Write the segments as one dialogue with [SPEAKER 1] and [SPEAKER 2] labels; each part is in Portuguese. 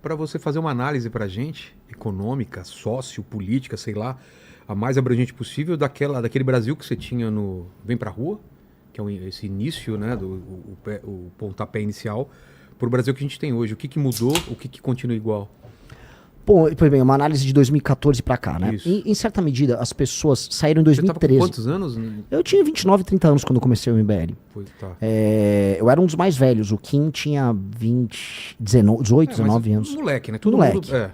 [SPEAKER 1] para você fazer uma análise para a gente, econômica, sociopolítica, sei lá, a mais abrangente possível daquele Brasil que você tinha no Vem Pra Rua, que é esse início, né, o pontapé inicial, para o Brasil que a gente tem hoje. O que mudou, o que continua igual?
[SPEAKER 2] Bom, pois bem, uma análise de 2014 pra cá, né?
[SPEAKER 1] Isso.
[SPEAKER 2] Em certa medida, as pessoas saíram em 2013.
[SPEAKER 1] Você tava com quantos anos?
[SPEAKER 2] Eu tinha 29, 30 anos quando eu comecei o MBL.
[SPEAKER 1] Tá.
[SPEAKER 2] Eu era um dos mais velhos. O Kim tinha 18, 19 anos.
[SPEAKER 1] Moleque, né? Todo
[SPEAKER 2] moleque.
[SPEAKER 1] mundo...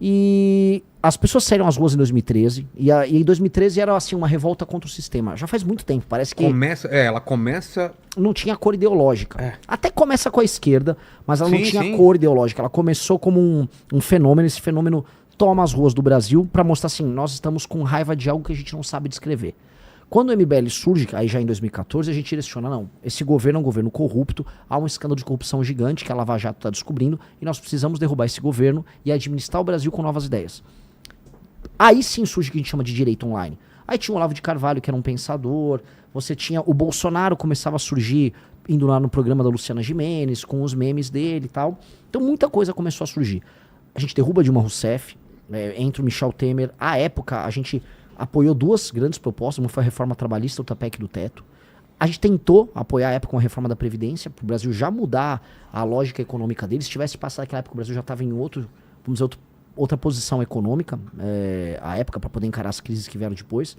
[SPEAKER 2] E as pessoas saíram às ruas em 2013. E em 2013 era assim uma revolta contra o sistema. Já faz muito tempo, parece que...
[SPEAKER 1] Ela começa...
[SPEAKER 2] Não tinha cor ideológica.
[SPEAKER 1] É.
[SPEAKER 2] Até começa com a esquerda, mas ela não tinha
[SPEAKER 1] sim.
[SPEAKER 2] cor ideológica. Ela começou como um fenômeno. Esse fenômeno toma as ruas do Brasil para mostrar assim, nós estamos com raiva de algo que a gente não sabe descrever. Quando o MBL surge, aí já em 2014, a gente direciona, não, esse governo é um governo corrupto, há um escândalo de corrupção gigante que a Lava Jato está descobrindo, e nós precisamos derrubar esse governo e administrar o Brasil com novas ideias. Aí sim surge o que a gente chama de direita online. Aí tinha o Olavo de Carvalho, que era um pensador, você tinha o Bolsonaro, começava a surgir, indo lá no programa da Luciana Gimenez, com os memes dele e tal. Então muita coisa começou a surgir. A gente derruba Dilma Rousseff, entra o Michel Temer. À época, a gente apoiou duas grandes propostas, uma foi a reforma trabalhista, outra PEC do teto. A gente tentou apoiar à época uma reforma da Previdência, para o Brasil já mudar a lógica econômica dele. Se tivesse passado aquela época, o Brasil já estava em outra posição econômica, à época, para poder encarar as crises que vieram depois.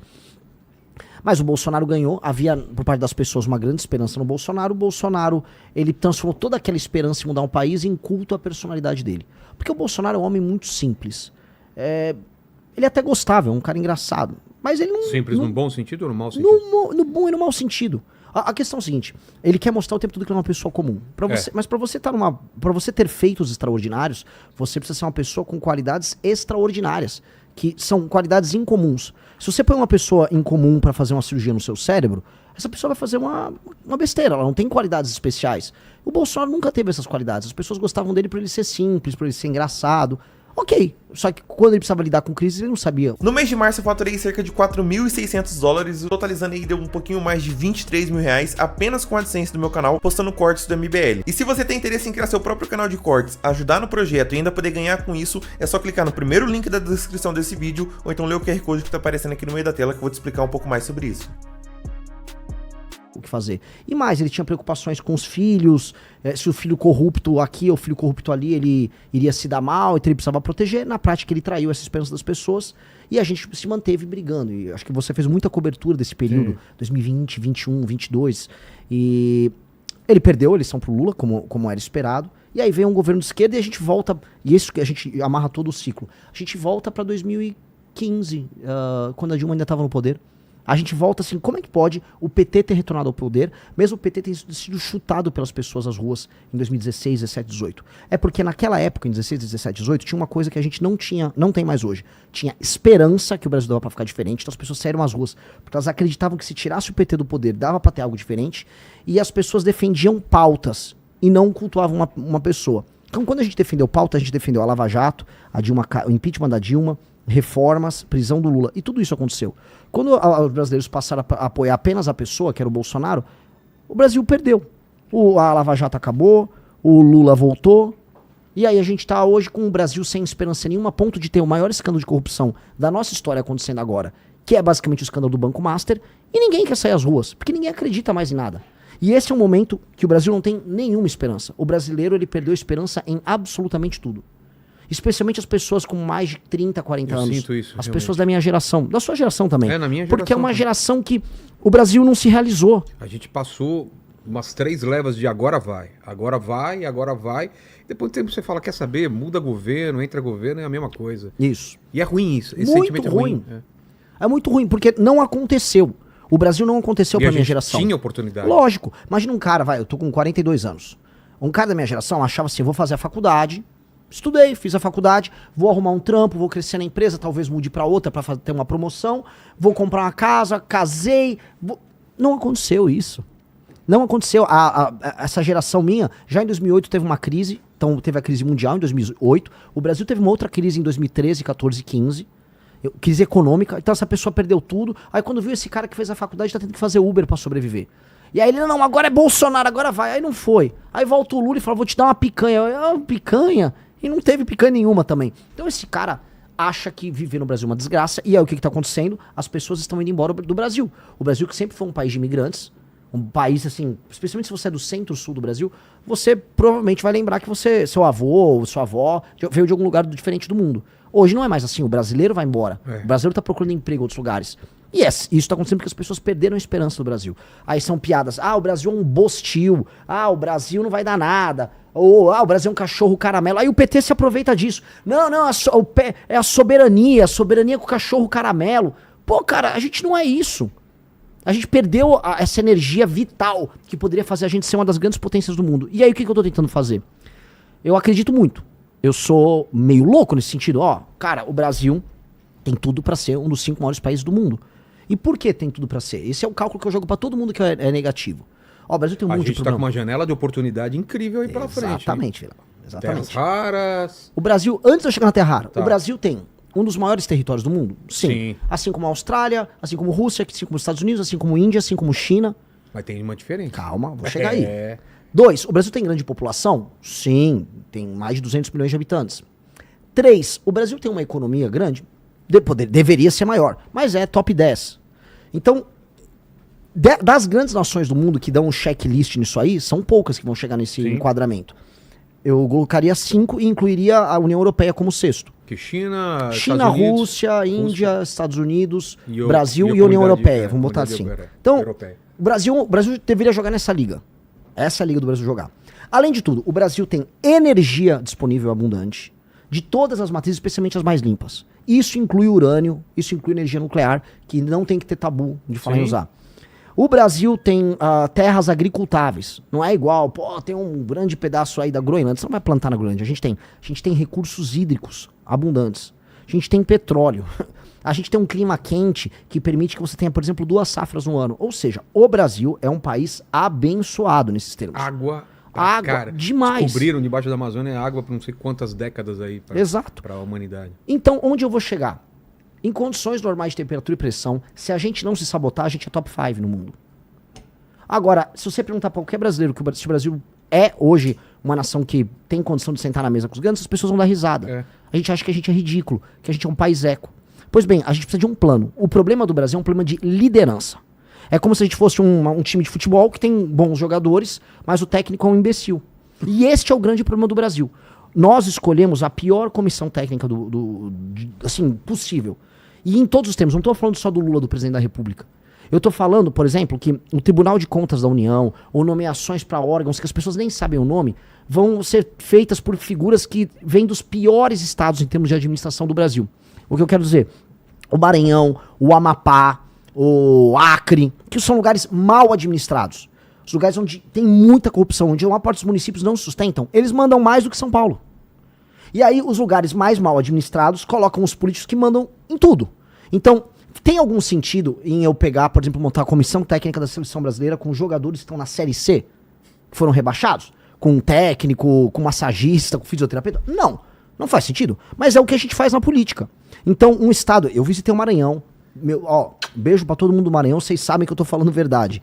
[SPEAKER 2] Mas o Bolsonaro ganhou, havia por parte das pessoas uma grande esperança no Bolsonaro. O Bolsonaro, ele transformou toda aquela esperança em mudar um país em culto à personalidade dele. Porque o Bolsonaro é um homem muito simples. Ele é até gostável, é um cara engraçado. Mas ele não...
[SPEAKER 1] Simples
[SPEAKER 2] no
[SPEAKER 1] bom sentido ou no mau sentido?
[SPEAKER 2] No bom e no mau sentido. A questão é a seguinte, ele quer mostrar o tempo todo que ele é uma pessoa comum. Mas pra você ter feitos extraordinários, você precisa ser uma pessoa com qualidades extraordinárias, que são qualidades incomuns. Se você põe uma pessoa incomum pra fazer uma cirurgia no seu cérebro, essa pessoa vai fazer uma besteira, ela não tem qualidades especiais. O Bolsonaro nunca teve essas qualidades, as pessoas gostavam dele por ele ser simples, por ele ser engraçado. Ok, só que quando ele precisava lidar com crise, ele não sabia.
[SPEAKER 3] No mês de março eu faturei cerca de $4.600, totalizando aí deu um pouquinho mais de R$23 mil apenas com a AdSense do meu canal, postando cortes do MBL. E se você tem interesse em criar seu próprio canal de cortes, ajudar no projeto e ainda poder ganhar com isso, é só clicar no primeiro link da descrição desse vídeo, ou então ler o QR Code que tá aparecendo aqui no meio da tela que eu vou te explicar um pouco mais sobre isso.
[SPEAKER 2] O que fazer. E mais, ele tinha preocupações com os filhos, se o filho corrupto aqui ou o filho corrupto ali, ele iria se dar mal, então ele precisava proteger. Na prática, ele traiu essa esperança das pessoas e a gente se manteve brigando. E acho que você fez muita cobertura desse período, 2020, 21, 22. E ele perdeu a eleição pro Lula, como era esperado. E aí vem um governo de esquerda e a gente volta, e isso que a gente amarra todo o ciclo. A gente volta para 2015, quando a Dilma ainda estava no poder. A gente volta assim, como é que pode o PT ter retornado ao poder, mesmo o PT ter sido chutado pelas pessoas às ruas em 2016, 17, 18? É porque naquela época, em 16, 17, 18, tinha uma coisa que a gente não tem mais hoje. Tinha esperança que o Brasil dava pra ficar diferente, então as pessoas saíram às ruas, porque elas acreditavam que se tirasse o PT do poder, dava pra ter algo diferente, e as pessoas defendiam pautas e não cultuavam uma pessoa. Então quando a gente defendeu pauta, a gente defendeu a Lava Jato, o impeachment da Dilma, reformas, prisão do Lula, e tudo isso aconteceu. Quando os brasileiros passaram a apoiar apenas a pessoa, que era o Bolsonaro, o Brasil perdeu. A Lava Jato acabou, o Lula voltou, e aí a gente tá hoje com o Brasil sem esperança nenhuma, a ponto de ter o maior escândalo de corrupção da nossa história acontecendo agora, que é basicamente o escândalo do Banco Master, e ninguém quer sair às ruas, porque ninguém acredita mais em nada. E esse é um momento que o Brasil não tem nenhuma esperança. O brasileiro, ele perdeu esperança em absolutamente tudo. Especialmente as pessoas com mais de 30, 40 anos.
[SPEAKER 1] Sinto isso,
[SPEAKER 2] as
[SPEAKER 1] realmente.
[SPEAKER 2] pessoas da minha geração. Da sua geração também.
[SPEAKER 1] Na minha geração.
[SPEAKER 2] Porque é uma
[SPEAKER 1] também.
[SPEAKER 2] geração que o Brasil não se realizou.
[SPEAKER 1] A gente passou umas 3 levas de agora vai. Depois do tempo você fala, quer saber? Muda governo, entra governo, é a mesma coisa.
[SPEAKER 2] Isso.
[SPEAKER 1] E é ruim isso. Esse
[SPEAKER 2] Muito
[SPEAKER 1] sentimento
[SPEAKER 2] ruim.
[SPEAKER 1] é ruim.
[SPEAKER 2] É muito ruim, porque não aconteceu. O Brasil não aconteceu pra minha geração.
[SPEAKER 1] Tinha oportunidade.
[SPEAKER 2] Lógico. Imagina um cara, eu tô com 42 anos. Um cara da minha geração achava assim, vou fazer a faculdade... Estudei, fiz a faculdade, vou arrumar um trampo, vou crescer na empresa, talvez mude pra outra pra ter uma promoção, vou comprar uma casa, casei. Não aconteceu isso. Não aconteceu. Essa geração minha, já em 2008 teve uma crise, então teve a crise mundial em 2008, o Brasil teve uma outra crise em 2013, 14, 15, crise econômica, então essa pessoa perdeu tudo, aí quando viu esse cara que fez a faculdade tá tendo que fazer Uber pra sobreviver. E aí ele, não, agora é Bolsonaro, agora vai, aí não foi. Aí volta o Lula e fala, vou te dar uma picanha. Picanha? E não teve picanha nenhuma também. Então esse cara acha que viver no Brasil é uma desgraça, e aí o que tá acontecendo? As pessoas estão indo embora do Brasil. O Brasil, que sempre foi um país de imigrantes, um país assim, especialmente se você é do centro-sul do Brasil, você provavelmente vai lembrar que seu avô ou sua avó veio de algum lugar diferente do mundo. Hoje não é mais assim, o brasileiro vai embora. O brasileiro tá procurando emprego em outros lugares. E isso tá acontecendo porque as pessoas perderam a esperança do Brasil. Aí são piadas, o Brasil é um bostil, o Brasil não vai dar nada, ou o Brasil é um cachorro caramelo. Aí o PT se aproveita disso. Não, é a soberania com o cachorro caramelo. Pô, cara, a gente não é isso. A gente perdeu essa energia vital que poderia fazer a gente ser uma das grandes potências do mundo. E aí o que eu tô tentando fazer? Eu acredito muito. Eu sou meio louco nesse sentido. Cara, o Brasil tem tudo pra ser um dos 5 maiores países do mundo. E por que tem tudo pra ser? Esse é o cálculo que eu jogo pra todo mundo que é negativo. O Brasil tem um monte de problema.
[SPEAKER 1] A gente tá com uma janela de oportunidade incrível aí pela frente.
[SPEAKER 2] Exatamente, Vilela. Exatamente.
[SPEAKER 1] Terras raras.
[SPEAKER 2] O Brasil, antes de eu chegar na Terra rara, o Brasil tem um dos maiores territórios do mundo? Sim. Assim como a Austrália, assim como a Rússia, assim como os Estados Unidos, assim como a Índia, assim como a China.
[SPEAKER 1] Mas tem uma diferente.
[SPEAKER 2] Calma, vou chegar aí. 2, o Brasil tem grande população? Sim, tem mais de 200 milhões de habitantes. 3, o Brasil tem uma economia grande? Deveria ser maior, mas é top 10. Então, das grandes nações do mundo que dão um checklist nisso aí, são poucas que vão chegar nesse enquadramento. Eu colocaria 5 e incluiria a União Europeia como 6º.
[SPEAKER 1] Que China,
[SPEAKER 2] Rússia, Índia, Estados Unidos, Brasil e União Europeia. Vamos botar assim. Então, o Brasil deveria jogar nessa liga. Essa é a liga do Brasil jogar. Além de tudo, o Brasil tem energia disponível abundante, de todas as matrizes, especialmente as mais limpas. Isso inclui urânio, isso inclui energia nuclear, que não tem que ter tabu de falar em usar. O Brasil tem terras agricultáveis. Não é igual, tem um grande pedaço aí da Groenlândia. Você não vai plantar na Groenlândia. A gente tem recursos hídricos abundantes. A gente tem petróleo. A gente tem um clima quente que permite que você tenha, por exemplo, 2 safras no ano. Ou seja, o Brasil é um país abençoado nesses termos.
[SPEAKER 1] Água,
[SPEAKER 2] demais.
[SPEAKER 1] Descobriram debaixo da Amazônia água por não sei quantas décadas aí para a humanidade.
[SPEAKER 2] Então, onde eu vou chegar? Em condições normais de temperatura e pressão, se a gente não se sabotar, a gente é top 5 no mundo. Agora, se você perguntar para qualquer brasileiro se o Brasil é hoje uma nação que tem condição de sentar na mesa com os grandes, as pessoas vão dar risada. A gente acha que a gente é ridículo, que a gente é um país eco. Pois bem, a gente precisa de um plano. O problema do Brasil é um problema de liderança. É como se a gente fosse um time de futebol que tem bons jogadores, mas o técnico é um imbecil. E este é o grande problema do Brasil. Nós escolhemos a pior comissão técnica assim, possível. E em todos os termos, não estou falando só do Lula, do presidente da República. Eu estou falando, por exemplo, que o Tribunal de Contas da União, ou nomeações para órgãos que as pessoas nem sabem o nome, vão ser feitas por figuras que vêm dos piores estados em termos de administração do Brasil. O que eu quero dizer? O Maranhão, o Amapá, o Acre, que são lugares mal administrados. Os lugares onde tem muita corrupção, onde uma parte dos municípios não se sustentam, eles mandam mais do que São Paulo. E aí os lugares mais mal administrados colocam os políticos que mandam em tudo. Então, tem algum sentido em eu pegar, por exemplo, montar a comissão técnica da seleção brasileira com jogadores que estão na Série C, que foram rebaixados? Com um técnico, com massagista, com fisioterapeuta? Não faz sentido. Mas é o que a gente faz na política. Então, um estado... Eu visitei o Maranhão. Beijo pra todo mundo do Maranhão, vocês sabem que eu tô falando verdade.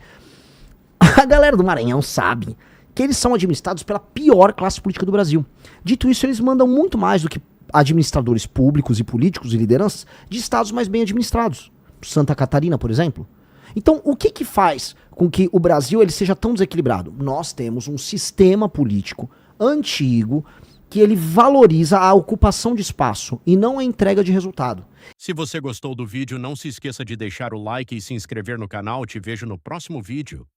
[SPEAKER 2] A galera do Maranhão sabe que eles são administrados pela pior classe política do Brasil. Dito isso, eles mandam muito mais do que administradores públicos e políticos e lideranças de estados mais bem administrados. Santa Catarina, por exemplo. Então, o que faz com que o Brasil ele seja tão desequilibrado? Nós temos um sistema político antigo que ele valoriza a ocupação de espaço e não a entrega de resultado.
[SPEAKER 4] Se você gostou do vídeo, não se esqueça de deixar o like e se inscrever no canal. Te vejo no próximo vídeo.